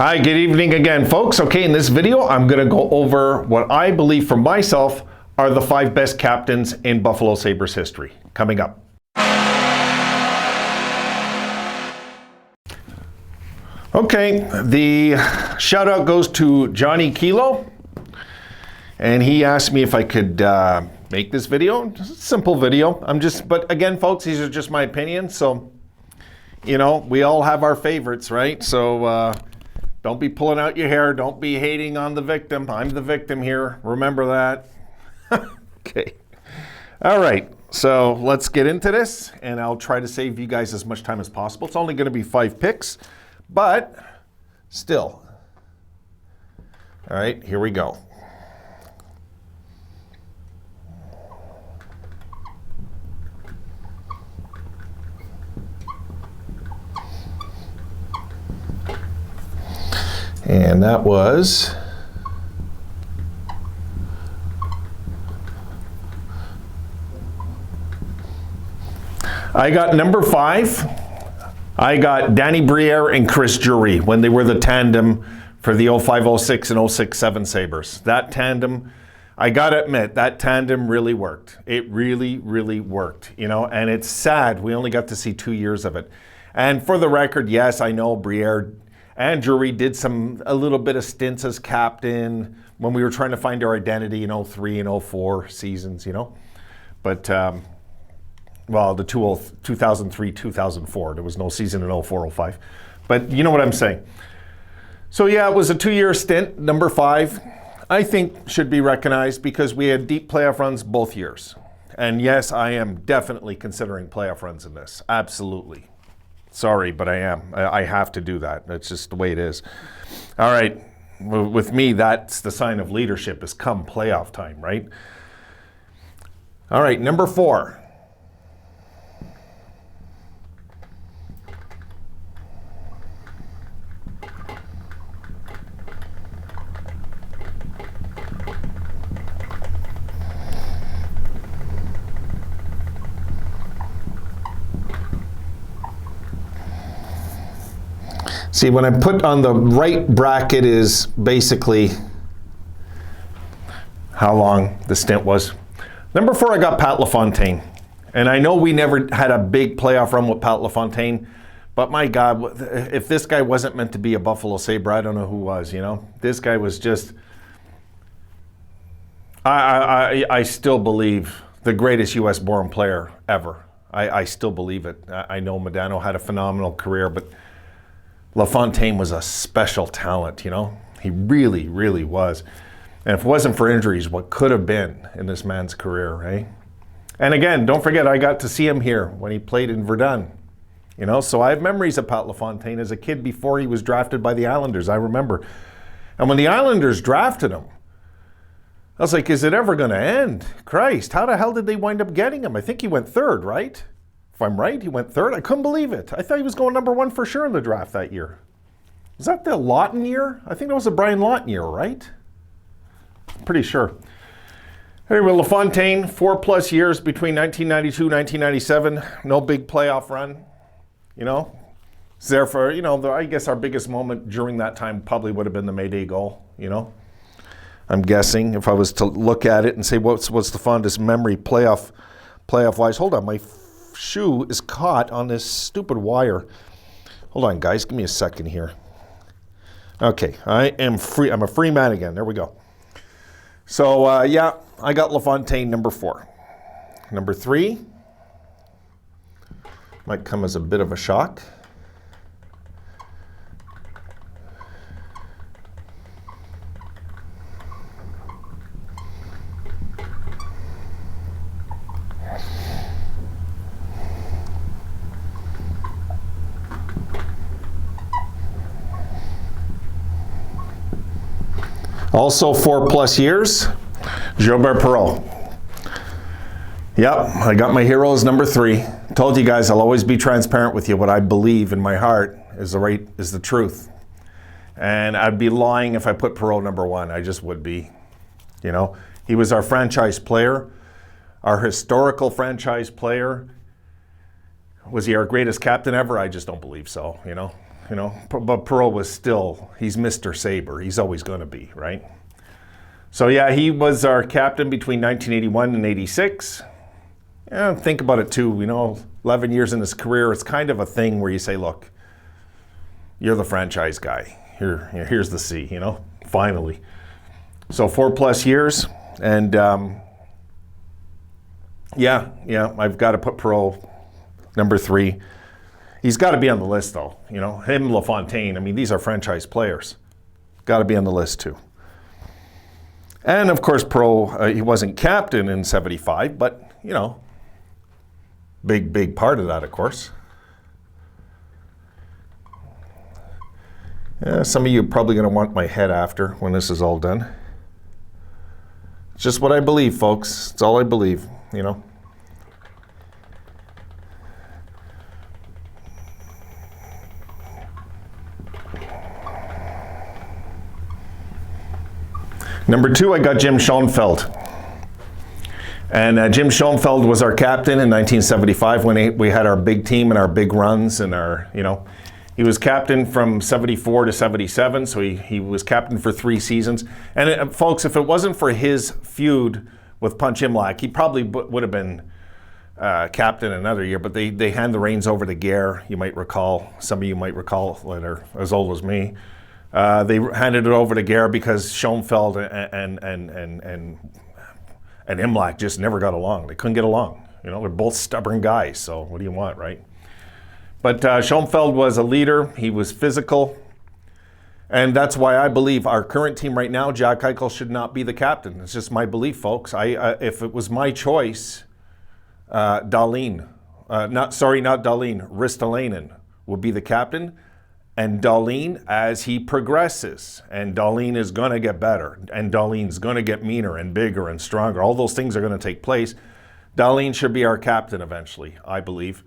Hi, good evening again, folks. Okay, in this video, I'm going to go over what I believe for myself are the 5 best captains in Buffalo Sabres history. Coming up. Okay, the shout out goes to Johnny Kilo, and he asked me if I could make this video. Just a simple video. But again, folks, these are just my opinions. So, you know, we all have our favorites, right? So, don't be pulling out your hair. Don't be hating on the victim. I'm the victim here. Remember that. Okay. All right. So let's get into this, and I'll try to save you guys as much time as possible. It's only going to be 5 picks, but still. All right, here we go. And that was I got number 5. I got Danny Briere and Chris Drury when they were the tandem for the 05-06 and 06-07 Sabres. That tandem, I gotta admit, that tandem really worked. It really, really worked, you know, and it's sad we only got to see 2 years of it. And for the record, yes, I know Briere and Drury did a little bit of stints as captain when we were trying to find our identity in 03 and 04 seasons, you know. But, well, the 2003, 2004, there was no season in 04, 05. But you know what I'm saying. So yeah, it was a 2-year stint. Number 5, I think should be recognized because we had deep playoff runs both years. And yes, I am definitely considering playoff runs in this. Absolutely. Sorry, but I am. I have to do that. That's just the way it is. All right. With me, that's the sign of leadership is come playoff time, right? All right, number 4. See, when I put on the right bracket is basically how long the stint was. Number 4, I got Pat Lafontaine. And I know we never had a big playoff run with Pat Lafontaine, but my God, if this guy wasn't meant to be a Buffalo Sabre, I don't know who was, you know? This guy was just, I still believe the greatest U.S.-born player ever. I still believe it. I know Modano had a phenomenal career, but Lafontaine was a special talent, you know? He really, really was. And if it wasn't for injuries, what could have been in this man's career, right? And again, don't forget, I got to see him here when he played in Verdun, you know? So I have memories of Pat Lafontaine as a kid before he was drafted by the Islanders, I remember. And when the Islanders drafted him, I was like, is it ever gonna end? Christ, how the hell did they wind up getting him? I think he went 3rd, right? If I'm right, he went 3rd. I couldn't believe it. I thought he was going number 1 for sure in the draft that year. Was that the Lawton year? I think that was the Brian Lawton year, right? Pretty sure. Anyway, Lafontaine, 4+ years between 1992 and 1997. No big playoff run, you know. It's there for, you know, I guess our biggest moment during that time probably would have been the Mayday goal, you know. I'm guessing if I was to look at it and say what's the fondest memory playoff-wise. Hold on, my shoe is caught on this stupid wire. Hold on, guys. Give me a second here. Okay, I am free. I'm a free man again. There we go. So, yeah, I got Lafontaine, number 4. Number 3 might come as a bit of a shock. Also 4+ years, Gilbert Perreault. Yep, I got my heroes, number 3. Told you guys I'll always be transparent with you. What I believe in my heart is the truth. And I'd be lying if I put Perreault number 1. I just would be. You know, he was our franchise player, our historical franchise player. Was he our greatest captain ever? I just don't believe so, you know. you know, but Perreault was still, he's Mr. Sabre. He's always going to be, right? So yeah, he was our captain between 1981 and 86. Yeah, think about it too, you know, 11 years in his career, it's kind of a thing where you say, look, you're the franchise guy. Here's the C, you know, finally. So 4+ years, and yeah, I've got to put Perreault number 3. He's got to be on the list, though. You know, him, Lafontaine. I mean, these are franchise players. Got to be on the list too. And of course, Perreault, he wasn't captain in '75, but you know, big part of that, of course. Yeah, some of you are probably going to want my head after when this is all done. It's just what I believe, folks. It's all I believe, you know. Number 2, I got Jim Schonfeld. And Jim Schonfeld was our captain in 1975 when we had our big team and our big runs and our, you know, he was captain from 74 to 77, so he was captain for 3 seasons. And folks, if it wasn't for his feud with Punch Imlach, he probably would have been captain another year, but they hand the reins over to Gare, you might recall. Some of you might recall that are as old as me. They handed it over to Gare because Schonfeld and Imlach just never got along. They couldn't get along. You know, they're both stubborn guys, so what do you want, right? But Schonfeld was a leader. He was physical. And that's why I believe our current team right now, Jack Eichel should not be the captain. It's just my belief, folks. If it was my choice, Ristolainen would be the captain. And Dahlin, as he progresses, and Dahlin is going to get better, and Dahlin's going to get meaner and bigger and stronger. All those things are going to take place. Dahlin should be our captain eventually, I believe.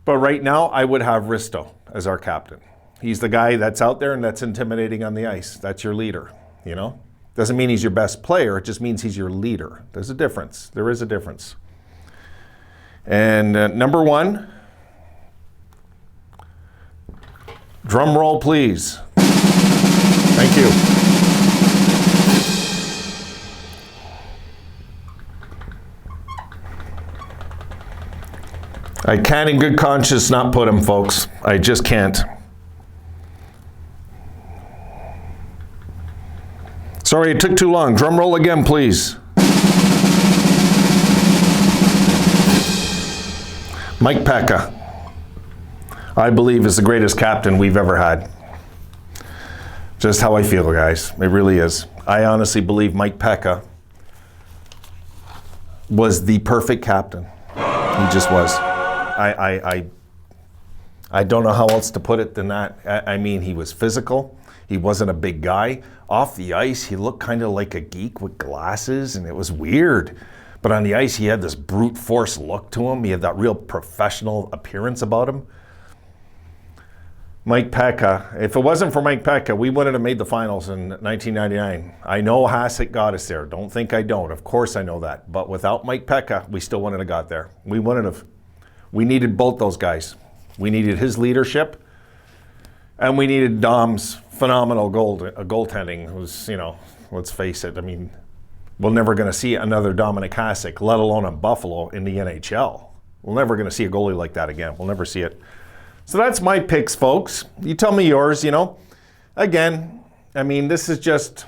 But right now, I would have Risto as our captain. He's the guy that's out there and that's intimidating on the ice. That's your leader, you know? Doesn't mean he's your best player. It just means he's your leader. There's a difference. There is a difference. And number 1, drum roll, please. Thank you. I can't in good conscience not put him, folks. I just can't. Sorry, it took too long. Drum roll again, please. Mike Pakka, I believe, is the greatest captain we've ever had. Just how I feel, guys. It really is. I honestly believe Mike Pakka was the perfect captain. He just was. I don't know how else to put it than that. I mean, he was physical. He wasn't a big guy. Off the ice, he looked kind of like a geek with glasses, and it was weird. But on the ice, he had this brute force look to him. He had that real professional appearance about him. Mike Pakka, if it wasn't for Mike Pakka, we wouldn't have made the finals in 1999. I know Hasek got us there. Don't think I don't. Of course I know that. But without Mike Pakka, we still wouldn't have got there. We wouldn't have. We needed both those guys. We needed his leadership, and we needed Dom's phenomenal goaltending. Who's, you know, let's face it, I mean, we're never going to see another Dominic Hasek, let alone a Buffalo, in the NHL. We're never going to see a goalie like that again. We'll never see it. So that's my picks, folks. You tell me yours, you know. Again, I mean, this is just,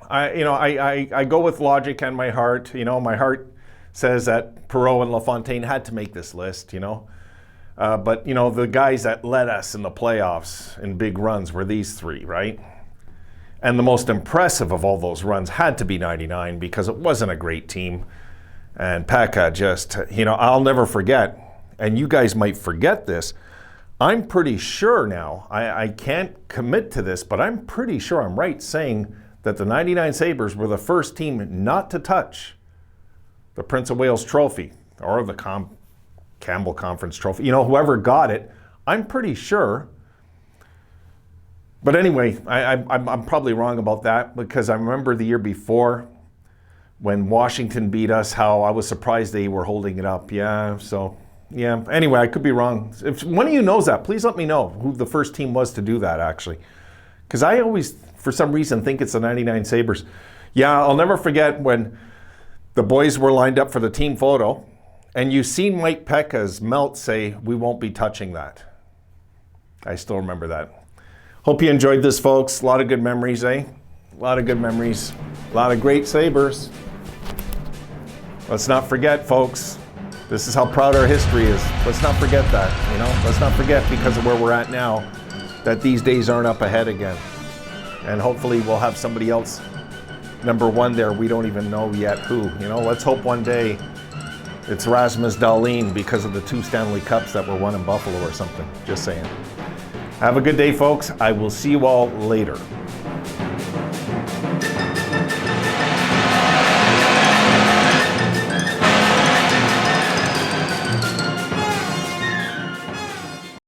I go with logic and my heart. You know, my heart says that Perreault and Lafontaine had to make this list, you know. But, you know, the guys that led us in the playoffs in big runs were these 3, right? And the most impressive of all those runs had to be 99 because it wasn't a great team. And Pakka just, you know, I'll never forget, and you guys might forget this, I'm pretty sure now, I can't commit to this, but I'm pretty sure I'm right saying that the 99 Sabres were the first team not to touch the Prince of Wales trophy or the Campbell Conference trophy. You know, whoever got it, I'm pretty sure. But anyway, I'm probably wrong about that because I remember the year before when Washington beat us, how I was surprised they were holding it up. Yeah, so Yeah. Anyway, I could be wrong. If one of you knows that, please let me know who the first team was to do that, actually. Because I always, for some reason, think it's the 99 Sabres. Yeah, I'll never forget when the boys were lined up for the team photo, and you seen Mike Pekka's mouth say, "We won't be touching that." I still remember that. Hope you enjoyed this, folks. A lot of good memories, eh? A lot of good memories. A lot of great Sabres. Let's not forget, folks. This is how proud our history is. Let's not forget that, you know? Let's not forget, because of where we're at now, that these days aren't up ahead again. And hopefully we'll have somebody else number one there. We don't even know yet who. You know, let's hope one day it's Rasmus Dahlin because of the 2 Stanley Cups that were won in Buffalo or something. Just saying. Have a good day, folks. I will see you all later.